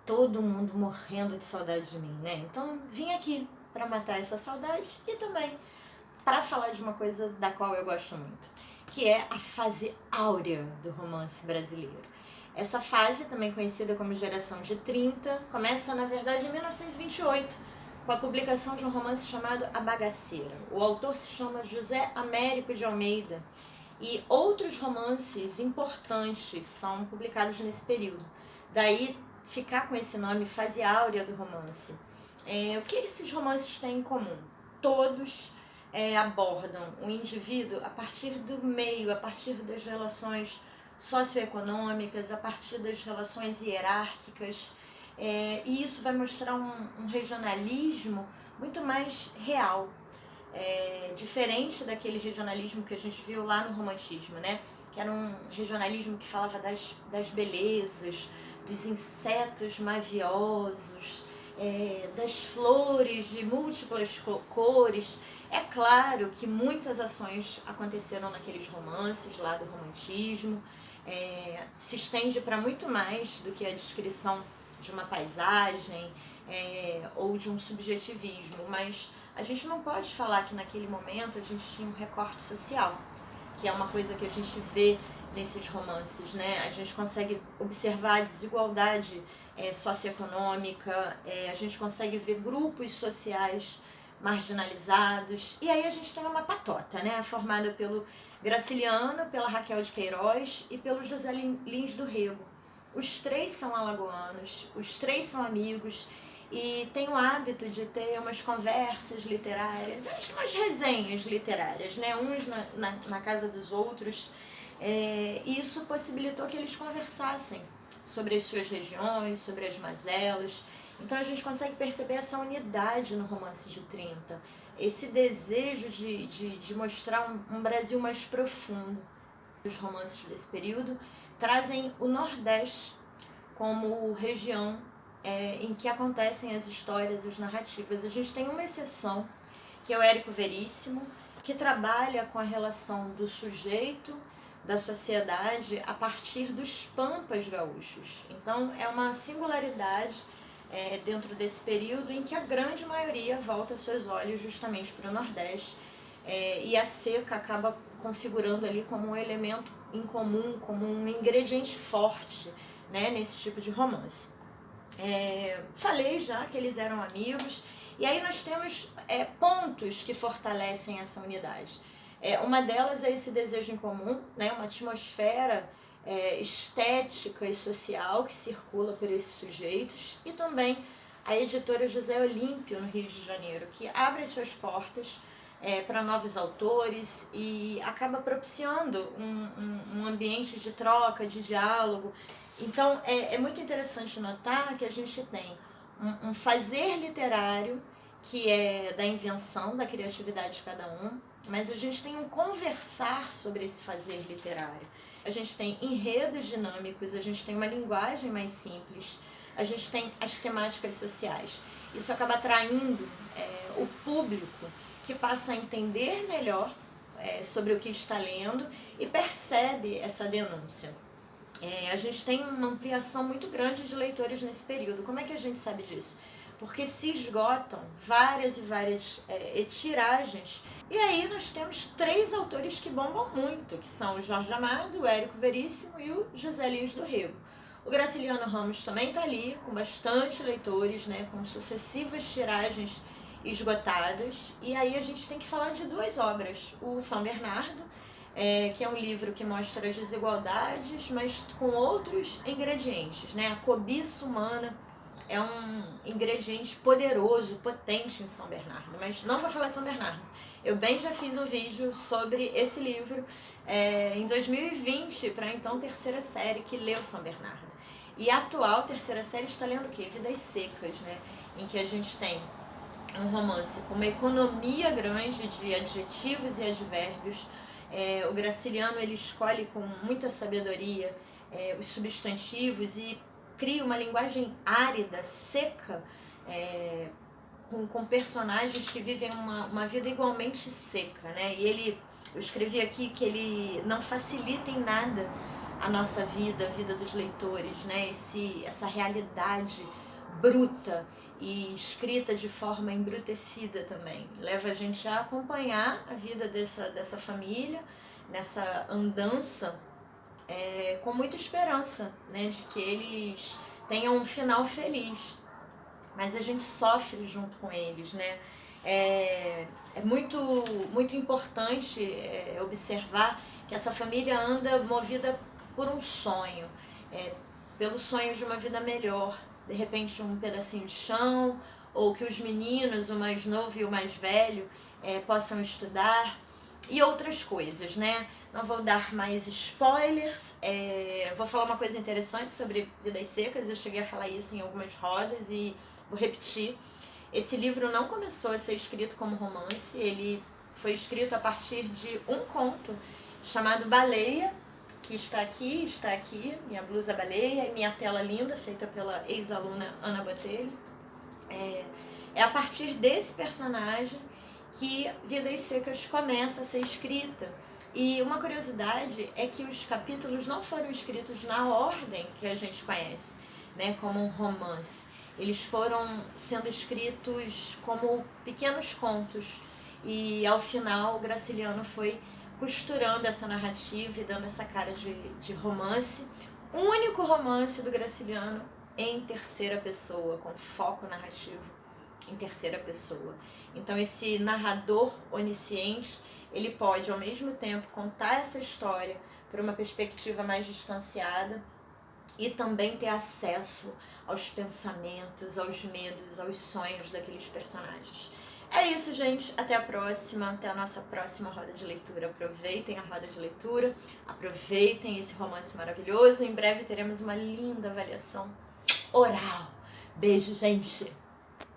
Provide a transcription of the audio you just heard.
todo mundo morrendo de saudade de mim, né? Então vim aqui para matar essa saudade e também para falar de uma coisa da qual eu gosto muito, que é a fase áurea do romance brasileiro. Essa fase, também conhecida como geração de 30, começa na verdade em 1928, com a publicação de um romance chamado A Bagaceira. O autor se chama José Américo de Almeida e outros romances importantes são publicados nesse período. Daí ficar com esse nome, fase áurea do romance. O que esses romances têm em comum? Todos abordam o indivíduo a partir do meio, a partir das relações socioeconômicas, a partir das relações hierárquicas, e isso vai mostrar um regionalismo muito mais real, diferente daquele regionalismo que a gente viu lá no romantismo, né? Que era um regionalismo que falava das belezas, dos insetos maviosos, das flores de múltiplas cores. É claro que muitas ações aconteceram naqueles romances lá do romantismo, se estende para muito mais do que a descrição de uma paisagem ou de um subjetivismo, mas a gente não pode falar que naquele momento a gente tinha um recorte social, que é uma coisa que a gente vê nesses romances, né? A gente consegue observar a desigualdade socioeconômica, a gente consegue ver grupos sociais marginalizados, e aí a gente tem uma patota, né? Formada pelo Graciliano, pela Raquel de Queiroz e pelo José Lins do Rego. Os três são alagoanos, os três são amigos e têm o hábito de ter umas conversas literárias, umas resenhas literárias, né? Uns na casa dos outros. E isso possibilitou que eles conversassem sobre as suas regiões, sobre as mazelas. Então a gente consegue perceber essa unidade no romance de 30, esse desejo de mostrar um Brasil mais profundo. Os romances desse período trazem o Nordeste como região em que acontecem as histórias, as narrativas. A gente tem uma exceção, que é o Érico Veríssimo, que trabalha com a relação do sujeito, da sociedade, a partir dos pampas gaúchos. Então é uma singularidade dentro desse período em que a grande maioria volta seus olhos justamente para o Nordeste, e a seca acaba configurando ali como um elemento em comum, como um ingrediente forte, né, nesse tipo de romance. Falei já que eles eram amigos, e aí nós temos pontos que fortalecem essa unidade. Uma delas é esse desejo em comum, né, uma atmosfera estética e social que circula por esses sujeitos, e também a editora José Olímpio, no Rio de Janeiro, que abre as suas portas para novos autores e acaba propiciando um ambiente de troca, de diálogo. Então é muito interessante notar que a gente tem um fazer literário que é da invenção, da criatividade de cada um, mas a gente tem um conversar sobre esse fazer literário. A gente tem enredos dinâmicos, a gente tem uma linguagem mais simples, a gente tem as temáticas sociais. Isso acaba atraindo o público, que passa a entender melhor sobre o que está lendo e percebe essa denúncia. A gente tem uma ampliação muito grande de leitores nesse período. Como é que a gente sabe disso? Porque se esgotam várias e várias tiragens. E aí nós temos três autores que bombam muito, que são o Jorge Amado, o Érico Veríssimo e o José Lins do Rego. O Graciliano Ramos também está ali, com bastante leitores, né, com sucessivas tiragens esgotadas. E aí a gente tem que falar de duas obras. O São Bernardo, que é um livro que mostra as desigualdades, mas com outros ingredientes, né? A cobiça humana é um ingrediente poderoso, potente em São Bernardo, mas não vou falar de São Bernardo. Eu bem já fiz um vídeo sobre esse livro em 2020, para então terceira série, que leu São Bernardo. E a atual terceira série está lendo o quê? Vidas Secas, né? Em que a gente tem um romance com uma economia grande de adjetivos e advérbios. O Graciliano ele escolhe com muita sabedoria os substantivos e cria uma linguagem árida, seca, com personagens que vivem uma vida igualmente seca, né? E eu escrevi aqui que ele não facilita em nada a nossa vida, a vida dos leitores, né? Essa realidade bruta e escrita de forma embrutecida também. Leva a gente a acompanhar a vida dessa família, nessa andança, com muita esperança, né? De que eles tenham um final feliz. Mas a gente sofre junto com eles, né? É muito, muito importante observar que essa família anda movida por um sonho, pelo sonho de uma vida melhor, de repente um pedacinho de chão, ou que os meninos, o mais novo e o mais velho, possam estudar, e outras coisas, né? Não vou dar mais spoilers, vou falar uma coisa interessante sobre Vidas Secas, eu cheguei a falar isso em algumas rodas e vou repetir. Esse livro não começou a ser escrito como romance, ele foi escrito a partir de um conto chamado Baleia, que está aqui, minha blusa baleia e minha tela linda, feita pela ex-aluna Ana Botelho. É a partir desse personagem que Vidas Secas começa a ser escrita. E uma curiosidade é que os capítulos não foram escritos na ordem que a gente conhece, né, como um romance. Eles foram sendo escritos como pequenos contos e ao final o Graciliano foi costurando essa narrativa e dando essa cara de romance. O único romance do Graciliano em terceira pessoa, com foco narrativo em terceira pessoa. Então esse narrador onisciente, ele pode ao mesmo tempo contar essa história por uma perspectiva mais distanciada e também ter acesso aos pensamentos, aos medos, aos sonhos daqueles personagens. É isso, gente. Até a próxima, até a nossa próxima roda de leitura. Aproveitem a roda de leitura, aproveitem esse romance maravilhoso. Em breve teremos uma linda avaliação oral. Beijo, gente!